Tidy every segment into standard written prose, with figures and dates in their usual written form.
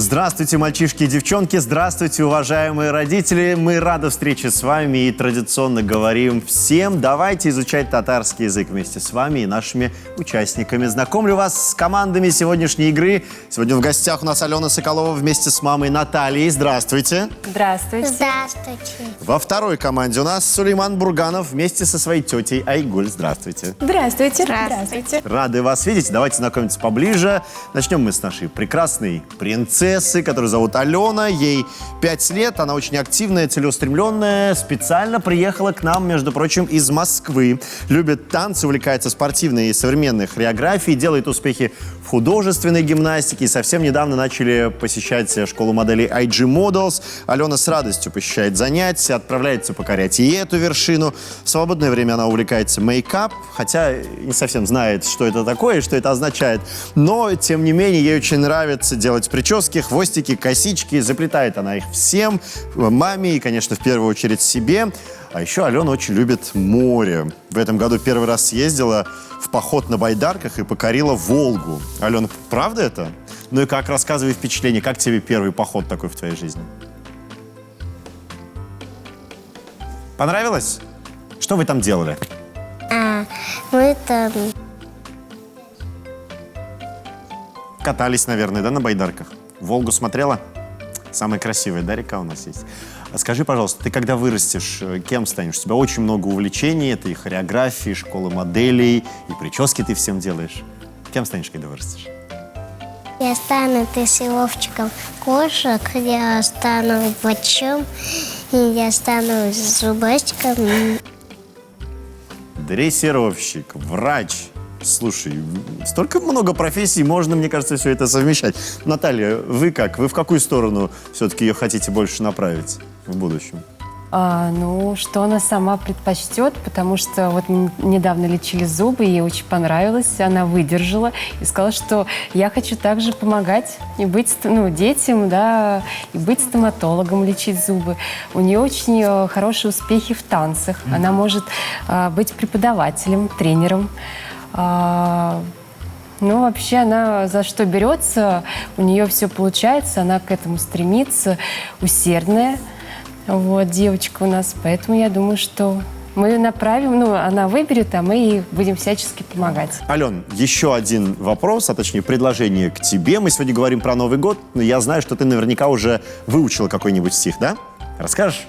Здравствуйте, мальчишки и девчонки, здравствуйте, уважаемые родители. Мы рады встрече с вами и традиционно говорим всем, давайте изучать татарский язык вместе с вами и нашими участниками. Знакомлю вас с командами сегодняшней игры. Сегодня в гостях у нас Алена Соколова вместе с мамой Натальей. Здравствуйте. Здравствуйте. Здравствуйте. Во второй команде у нас Сулейман Бурганов вместе со своей тетей Айгуль. Здравствуйте. Здравствуйте. Здравствуйте. Рады вас видеть. Давайте знакомиться поближе. Начнем мы с нашей прекрасной принцессы, которую зовут Алена. Ей 5 лет. Она очень активная, целеустремленная. Специально приехала к нам, между прочим, из Москвы. Любит танцы, увлекается спортивной и современной хореографией, делает успехи в художественной гимнастике. И совсем недавно начали посещать школу моделей IG Models. Алена с радостью посещает занятия, отправляется покорять и эту вершину. В свободное время она увлекается мейкап, хотя не совсем знает, что это такое и что это означает. Но, тем не менее, ей очень нравится делать прически, хвостики, косички. Заплетает она их всем, маме и, конечно, в первую очередь себе. А еще Алена очень любит море. В этом году первый раз съездила в поход на байдарках и покорила Волгу. Алена, правда это? Ну и как, рассказывай впечатление, как тебе первый поход такой в твоей жизни? Понравилось? Что вы там делали? Мы там Катались, наверное, да, на байдарках? Волгу смотрела? Самая красивая, да, река у нас есть? А скажи, пожалуйста, ты когда вырастешь, кем станешь? У тебя очень много увлечений, это и хореография, и школа моделей, и прически ты всем делаешь. Кем станешь, когда вырастешь? я стану дрессировщиком кошек, я стану врачом, и я стану зубастиком. Дрессировщик, врач. Слушай, столько много профессий, можно, мне кажется, все это совмещать. Наталья, вы как? Вы в какую сторону все-таки ее хотите больше направить в будущем? Ну, что она сама предпочтет, потому что вот недавно лечили зубы, ей очень понравилось, она выдержала и сказала, что я хочу также помогать и быть, детям, да, и быть стоматологом, лечить зубы. У нее очень хорошие успехи в танцах, она может быть преподавателем, тренером. Вообще она за что берется, у нее все получается, она к этому стремится, усердная. Вот, девочка у нас, поэтому я думаю, что мы ее направим, она выберет, а мы ей будем всячески помогать. Ален, еще один вопрос, а точнее предложение к тебе. Мы сегодня говорим про Новый год, но я знаю, что ты наверняка уже выучила какой-нибудь стих, да? Расскажешь?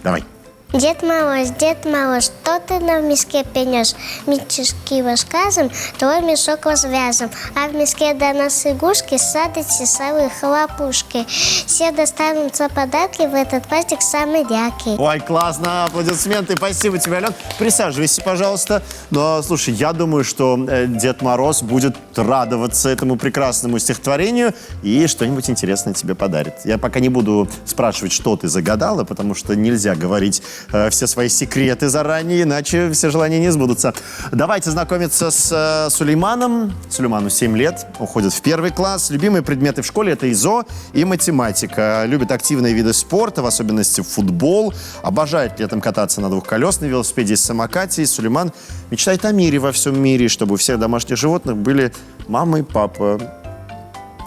Давай. Дед Мороз, что ты нам в миске принес? Мячишки рассказом, твой мешок развязан. А в миске до нас игрушки, садятся совы, хлопушки. Все достанутся подарки, в этот праздник самый яркий. Ой, классно, аплодисменты, спасибо тебе, Ален. Присаживайся, пожалуйста. Но, слушай, я думаю, что Дед Мороз будет радоваться этому прекрасному стихотворению и что-нибудь интересное тебе подарит. Я пока не буду спрашивать, что ты загадала, потому что нельзя говорить все свои секреты заранее, иначе все желания не сбудутся. Давайте знакомиться с Сулейманом. Сулейману 7 лет, уходит в 1 класс. Любимые предметы в школе – это ИЗО и математика. Любит активные виды спорта, в особенности футбол. Обожает летом кататься на двухколесной велосипеде и самокате. И Сулейман мечтает о мире во всем мире, чтобы у всех домашних животных были мама и папа.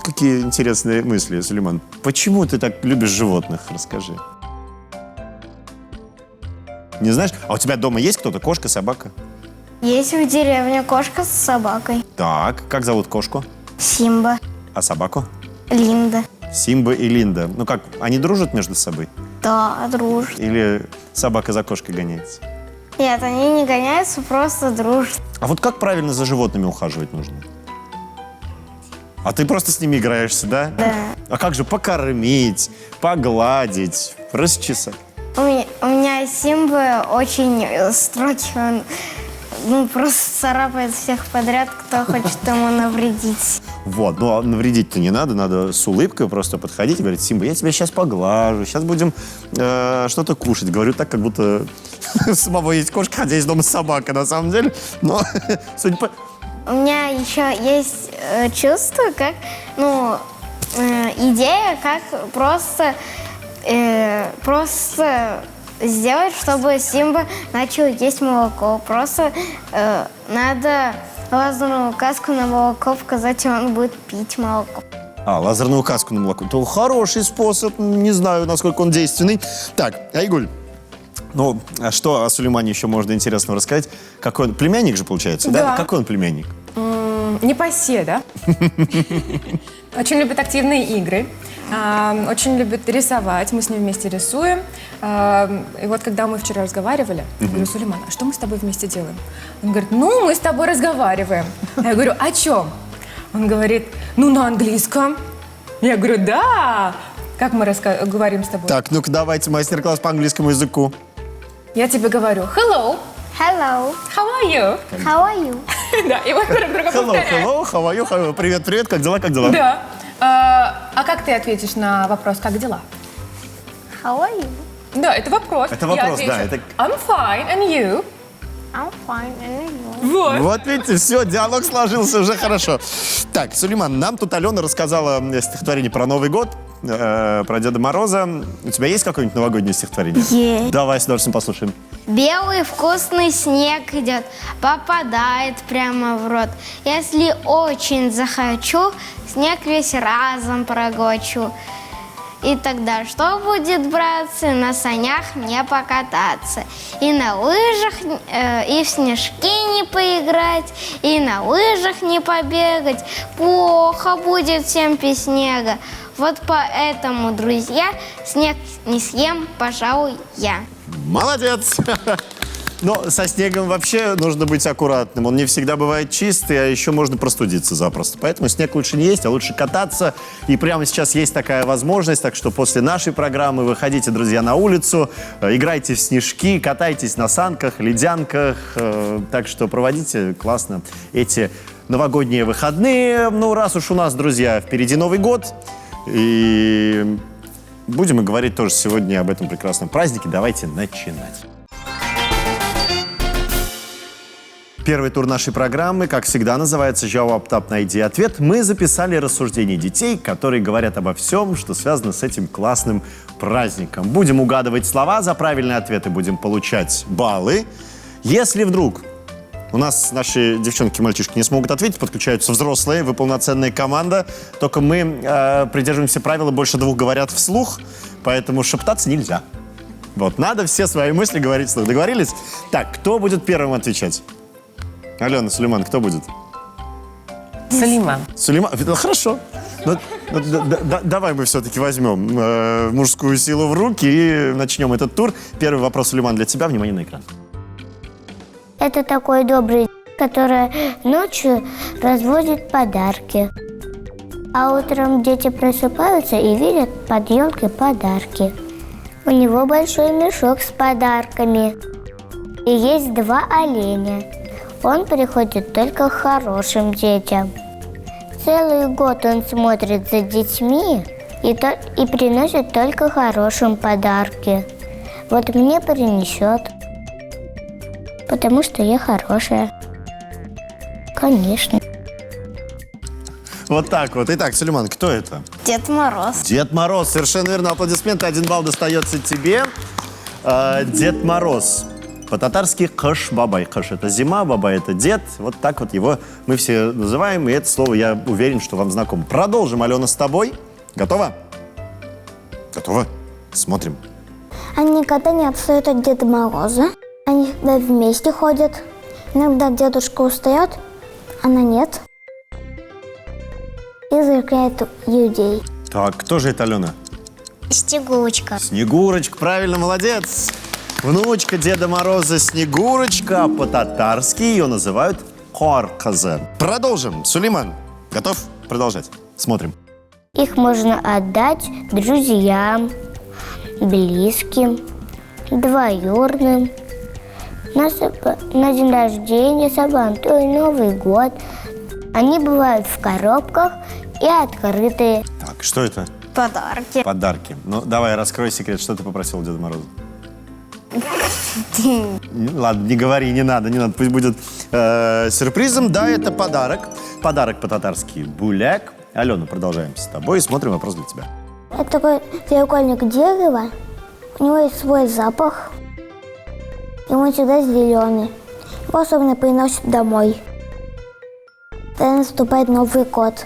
Какие интересные мысли, Сулейман. Почему ты так любишь животных? Расскажи. Не знаешь? А у тебя дома есть кто-то? Кошка, собака? Есть в деревне кошка с собакой. Так, как зовут кошку? Симба, А собаку? Линда. Симба и Линда. Ну как, они дружат между собой? Да, дружат. Или собака за кошкой гоняется? Нет, они не гоняются, просто дружат. А вот как правильно за животными ухаживать нужно? А ты просто с ними играешься, да? Да. А как же покормить, погладить, расчесать? У меня Симба очень строгий, он просто царапает всех подряд, кто хочет ему навредить. Вот, ну а навредить-то не надо, надо с улыбкой просто подходить и говорить: Симба, я тебя сейчас поглажу, сейчас будем что-то кушать. Говорю так, как будто у самого есть кошка, хотя есть дома собака на самом деле, но судя по... У меня еще есть чувство, как, идея, как просто сделать, чтобы Симба начал есть молоко. Просто надо лазерную указку на молоко показать, и он будет пить молоко. Лазерную указку на молоко. Это хороший способ. Не знаю, насколько он действенный. Так, Айгуль. Ну, а что о Сулеймане еще можно интересного рассказать? Какой он племянник же, получается, да? Да. Какой он племянник? Непоседа. Очень любит активные игры. Очень любит рисовать. Мы с ним вместе рисуем. И вот когда мы вчера разговаривали, я говорю: Сулейман, а что мы с тобой вместе делаем? Он говорит: ну, мы с тобой разговариваем. А я говорю: о чем? Он говорит: ну, на английском. Я говорю: да. Как мы говорим с тобой? Так, ну-ка давайте мастер-класс по английскому языку. Я тебе говорю: hello, Hello, how are you? how are you? Да, и вот друг друга Hello, повторяем. hello, how are you? How- Привет, привет, как дела, как дела? Да. А как ты ответишь на вопрос «как дела»? How are you? Да, это вопрос. Это вопрос, Я отвечу: да, это- I'm fine, and you? I'm fine, and you? Вот. Вот видите, все, диалог сложился уже хорошо. Так, Сулейман, нам тут Алена рассказала стихотворение про Новый год, про Деда Мороза. У тебя есть какое-нибудь новогоднее стихотворение? Есть. Давай с удовольствием послушаем. Белый вкусный снег идет, попадает прямо в рот. Если очень захочу, снег весь разом проглочу. И тогда что будет, братцы, на санях не покататься, и на лыжах, и в снежки не поиграть, и на лыжах не побегать. Плохо будет всем без снега. Вот поэтому, друзья, снег не съем, пожалуй, я. Молодец! Но со снегом вообще нужно быть аккуратным. Он не всегда бывает чистый, а еще можно простудиться запросто. Поэтому снег лучше не есть, а лучше кататься. И прямо сейчас есть такая возможность. Так что после нашей программы выходите, друзья, на улицу, играйте в снежки, катайтесь на санках, ледянках. Так что проводите классно эти новогодние выходные. Ну, раз уж у нас, друзья, впереди Новый год. И будем мы говорить тоже сегодня об этом прекрасном празднике. Давайте начинать. Первый тур нашей программы, как всегда, называется «Jawab Tap. Найди ответ». Мы записали рассуждения детей, которые говорят обо всем, что связано с этим классным праздником. Будем угадывать слова, за правильные ответы будем получать баллы. Если вдруг у нас наши девчонки и мальчишки не смогут ответить, подключаются взрослые, вы полноценная команда. Только мы придерживаемся правила «больше двух говорят вслух», поэтому шептаться нельзя. Вот, надо все свои мысли говорить вслух. Договорились? Так, кто будет первым отвечать? Алена, Сулейман, кто будет? Сулейман. Сулейман, хорошо. Давай мы все-таки возьмем мужскую силу в руки и начнем этот тур. Первый вопрос, Сулейман, для тебя. Внимание на экран. Это такой добрый, который ночью развозит подарки. А утром дети просыпаются и видят под елкой подарки. У него большой мешок с подарками. И есть два оленя. Он приходит только к хорошим детям. Целый год он смотрит за детьми и приносит только хорошим подарки. Вот мне принесет, потому что я хорошая. Конечно. Вот так вот. Итак, Сулейман, кто это? Дед Мороз. Дед Мороз. Совершенно верно. Аплодисменты. 1 балл достается тебе. Дед Мороз. По-татарски кыш бабай. Кыш — это зима, бабай — это дед. Вот так вот его мы все называем. И это слово, я уверен, что вам знакомо. Продолжим, Алена, с тобой. Готова? Готова? Смотрим. Они никогда не отстают от Деда Мороза. Они всегда вместе ходят. Иногда дедушка устает, она нет. И развлекает людей. Так, кто же это, Алена? Снегурочка. Снегурочка, правильно, молодец. Внучка Деда Мороза Снегурочка, а по-татарски ее называют Корказа. Продолжим. Сулейман, готов продолжать? Смотрим. Их можно отдать друзьям, близким, двоюродным, на день рождения, Сабантуй, Новый год. Они бывают в коробках и открытые. Так, что это? Подарки. Подарки. Ну, давай, раскрой секрет, что ты попросил Деда Мороза? Ладно, не говори, не надо, пусть будет сюрпризом. Да, это подарок. Подарок по-татарски буляк. Алена, продолжаем с тобой и смотрим вопрос для тебя. Это такой треугольник дерева. У него есть свой запах. И он всегда зеленый. Его особенно приносят домой. Тогда наступает Новый год.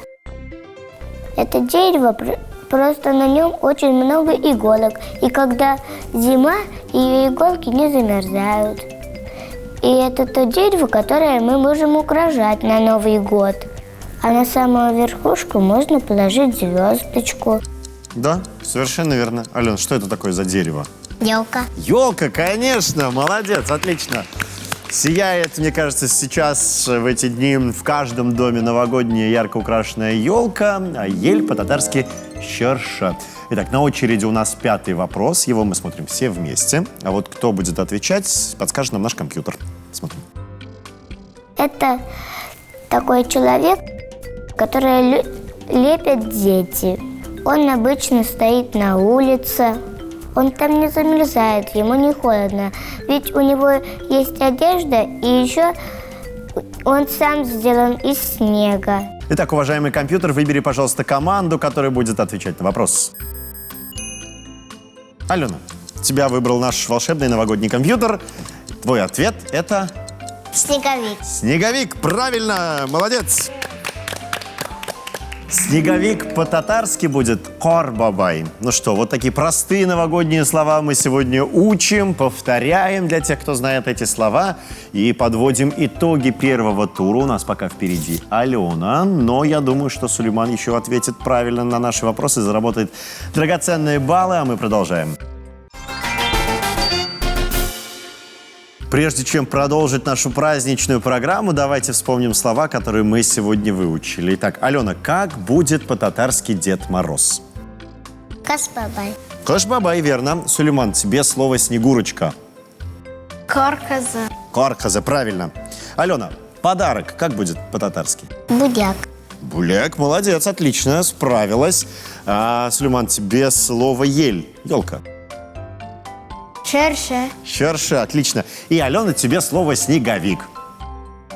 Это дерево, просто на нем очень много иголок. И когда зима, ее иголки не замерзают. И это то дерево, которое мы можем украшать на Новый год. А на самую верхушку можно положить звездочку. Да, совершенно верно. Ален, что это такое за дерево? Елка. Елка, конечно, молодец, отлично. Сияет, мне кажется, сейчас в эти дни в каждом доме новогодняя ярко украшенная елка, а ель по-татарски «щерша». Итак, на очереди у нас 5-й вопрос, его мы смотрим все вместе. А вот кто будет отвечать, подскажет нам наш компьютер. Смотрим. Это такой человек, который лепят дети. Он обычно стоит на улице. Он там не замерзает, ему не холодно. Ведь у него есть одежда, и еще он сам сделан из снега. Итак, уважаемый компьютер, выбери, пожалуйста, команду, которая будет отвечать на вопрос. Алена, тебя выбрал наш волшебный новогодний компьютер. Твой ответ – это… Снеговик. Снеговик, правильно, молодец. Снеговик по-татарски будет «корбабай». Ну что, вот такие простые новогодние слова мы сегодня учим, повторяем для тех, кто знает эти слова, и подводим итоги первого тура. У нас пока впереди Алена, но я думаю, что Сулейман еще ответит правильно на наши вопросы, заработает драгоценные баллы, а мы продолжаем. Прежде чем продолжить нашу праздничную программу, давайте вспомним слова, которые мы сегодня выучили. Итак, Алена, как будет по-татарски Дед Мороз? Касбабай. Кашбабай, верно. Сулейман, тебе слово «снегурочка». Корказа. Карказа, правильно. Алена, подарок как будет по-татарски? Будяк. Буляк, молодец, отлично, справилась. Сулейман, тебе слово «ель». Елка. Шерше. Щерша, отлично. И, Алена, тебе слово «снеговик».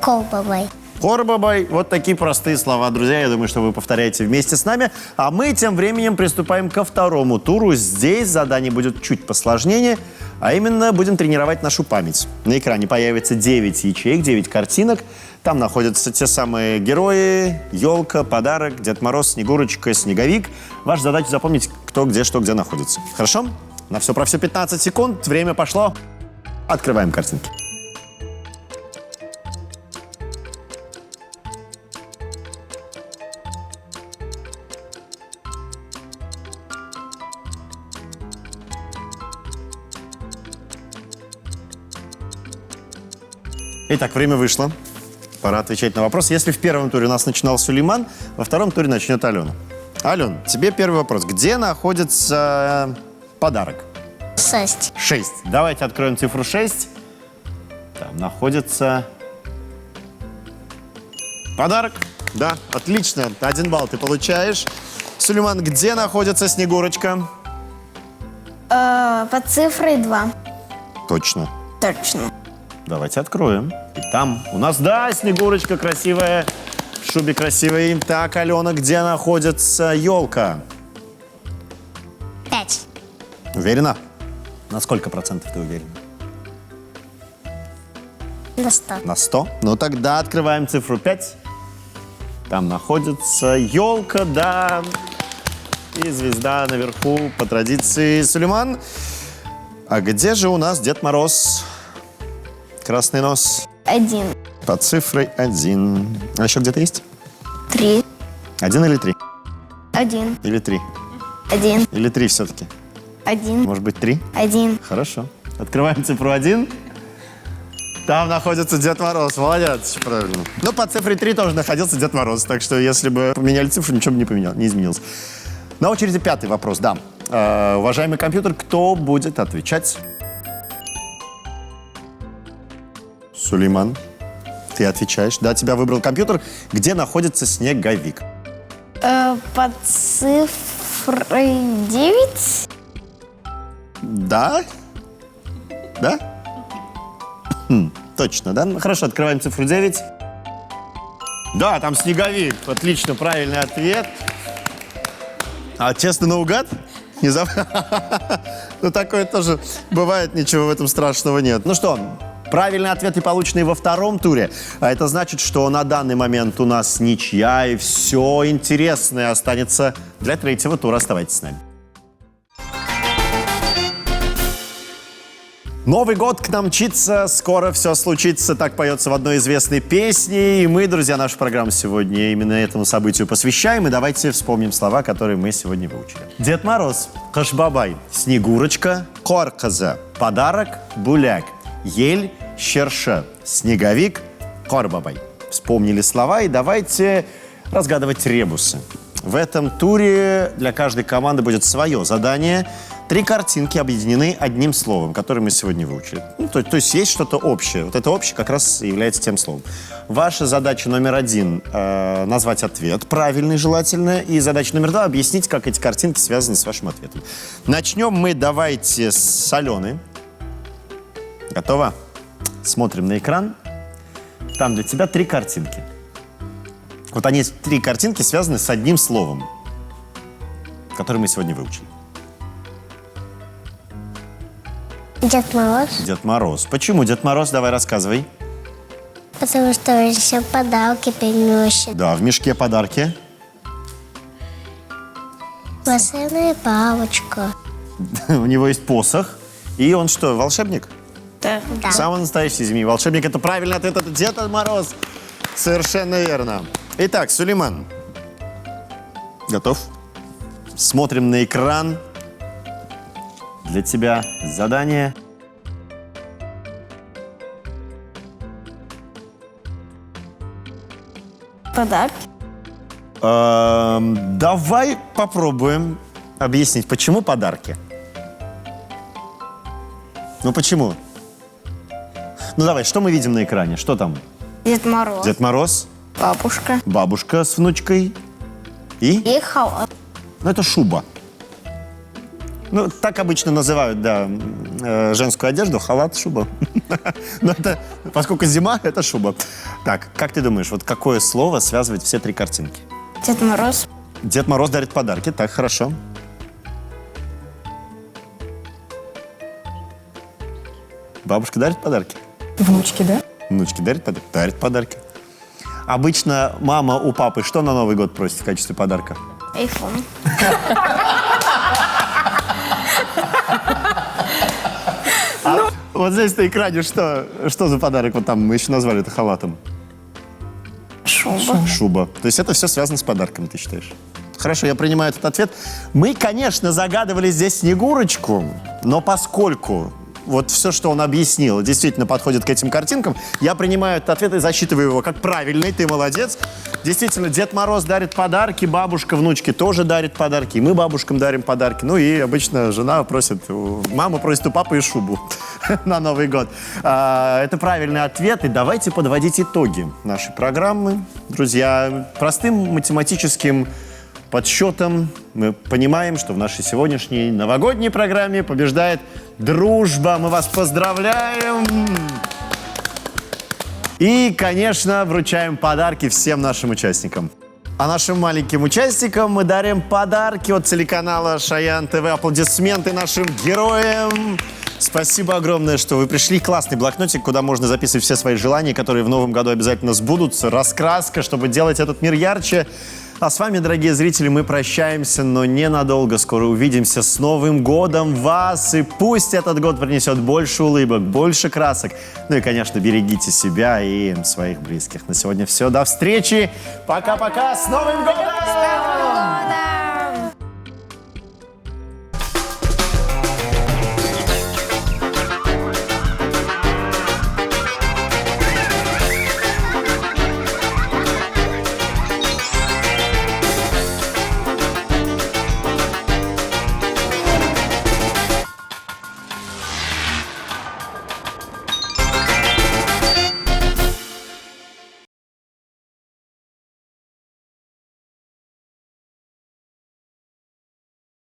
Колбабай. Корбабай. Вот такие простые слова, друзья. Я думаю, что вы повторяете вместе с нами. А мы тем временем приступаем ко второму туру. Здесь задание будет чуть посложнее, а именно будем тренировать нашу память. На экране появится 9 ячеек, 9 картинок. Там находятся те самые герои, елка, подарок, Дед Мороз, Снегурочка, Снеговик. Ваша задача запомнить, кто где, что где находится. Хорошо? На все про все 15 секунд. Время пошло. Открываем картинки. Итак, время вышло. Пора отвечать на вопрос. Если в первом туре у нас начинал Сулейман, во втором туре начнет Алена. Ален, тебе первый вопрос. Где находится подарок? 6. 6. Давайте откроем цифру 6. Там находится подарок. Да, отлично. 1 балл ты получаешь. Сулейман, где находится Снегурочка? Под цифрой 2. Точно. Точно. Давайте откроем. И там у нас, да, Снегурочка красивая, в шубе красивой. Так, Алена, где находится елка? 5. Уверена? На сколько процентов ты уверена? На 100. На 100? Ну тогда открываем цифру 5. Там находится елка, да. И звезда наверху по традиции. Сулейман, а где же у нас Дед Мороз? Красный нос. 1. Под цифрой 1. А еще где-то есть? 3. 1 или 3? 1. Или 3? 1. Или 3 все-таки? 1. Может быть 3? 1. Хорошо. Открываем цифру 1. Там находится Дед Мороз. Молодец, правильно. Но под цифрой 3 тоже находился Дед Мороз. Так что если бы поменяли цифру, ничего бы не изменилось. На очереди 5-й вопрос, да. Уважаемый компьютер, кто будет отвечать? Сулейман, ты отвечаешь. Да, тебя выбрал компьютер. Где находится Снеговик? Под цифрой 9. Да? Да? Точно, да? Ну, хорошо, открываем цифру 9. Да, там Снеговик. Отлично, правильный ответ. А честно, наугад? Ну, такое тоже бывает, ничего в этом страшного нет. Ну что, Правильные ответы, полученные во втором туре. А это значит, что на данный момент у нас ничья, и все интересное останется для третьего тура. Оставайтесь с нами. Новый год к нам мчится, скоро все случится, так поется в одной известной песне. И мы, друзья, нашу программу сегодня именно этому событию посвящаем. И давайте вспомним слова, которые мы сегодня выучили. Дед Мороз, Кашбабай, Снегурочка, Корказа, Подарок, Буляк, Ель, Щерша, Снеговик, Корбабай. Вспомнили слова и давайте разгадывать ребусы. В этом туре для каждой команды будет свое задание. 3 картинки объединены одним словом, которое мы сегодня выучили. То есть есть что-то общее. Вот это общее как раз и является тем словом. Ваша задача номер 1 назвать ответ, правильный желательно. И задача номер 2 объяснить, как эти картинки связаны с вашим ответом. Начнем мы давайте с Алены. Готово? Смотрим на экран. Там для тебя 3 картинки. Вот они, 3 картинки, связаны с одним словом, которое мы сегодня выучили. Дед Мороз, Дед Мороз. Почему Дед Мороз? Давай рассказывай. потому что он все подарки приносит. Да, в мешке подарки. Волшебная палочка. У него есть посох. И он что, волшебник? Да. Да. Самый настоящий змей. Волшебник — это правильный ответ, это Дед Мороз. Совершенно верно. Итак, Сулейман. Готов? Смотрим на экран. Для тебя задание. Подарок. Давай попробуем объяснить, почему подарки. Ну почему? Ну давай, что мы видим на экране? Что там? Дед Мороз. Дед Мороз, Бабушка. бабушка с внучкой и... И халат. Ну, это шуба. Ну, так обычно называют, да, женскую одежду, халат, шуба. Но это, поскольку зима, это шуба. Так, как ты думаешь, вот какое слово связывает все 3 картинки? Дед Мороз. Дед Мороз дарит подарки, так, хорошо. Бабушка дарит подарки? Внучки, да? Внучки дарит подарки? Дарит подарки. Обычно мама у папы что на Новый год просит в качестве подарка? Айфон. Вот здесь на экране что за подарок? Вот там мы еще назвали это халатом. Шуба. Шуба. То есть это все связано с подарками, ты считаешь? Хорошо, я принимаю этот ответ. Мы, конечно, загадывали здесь Снегурочку, но поскольку вот все, что он объяснил, действительно подходит к этим картинкам, я принимаю этот ответ и засчитываю его как правильный. Ты молодец. Действительно, Дед Мороз дарит подарки, бабушка внучке тоже дарит подарки, и мы бабушкам дарим подарки. Ну и обычно жена просит, мама просит у папы и шубу на Новый год. Это правильный ответ. И давайте подводить итоги нашей программы. Друзья, простым математическим подсчетом мы понимаем, что в нашей сегодняшней новогодней программе побеждает дружба. Мы вас поздравляем! И, конечно, вручаем подарки всем нашим участникам. А нашим маленьким участникам мы дарим подарки от телеканала Шаян ТВ. Аплодисменты нашим героям. Спасибо огромное, что вы пришли. Классный блокнотик, куда можно записывать все свои желания, которые в новом году обязательно сбудутся. Раскраска, чтобы делать этот мир ярче. А с вами, дорогие зрители, мы прощаемся, но ненадолго. Скоро увидимся. С Новым годом вас! И пусть этот год принесет больше улыбок, больше красок. Ну и, конечно, берегите себя и своих близких. На сегодня все. До встречи. Пока-пока. С Новым годом!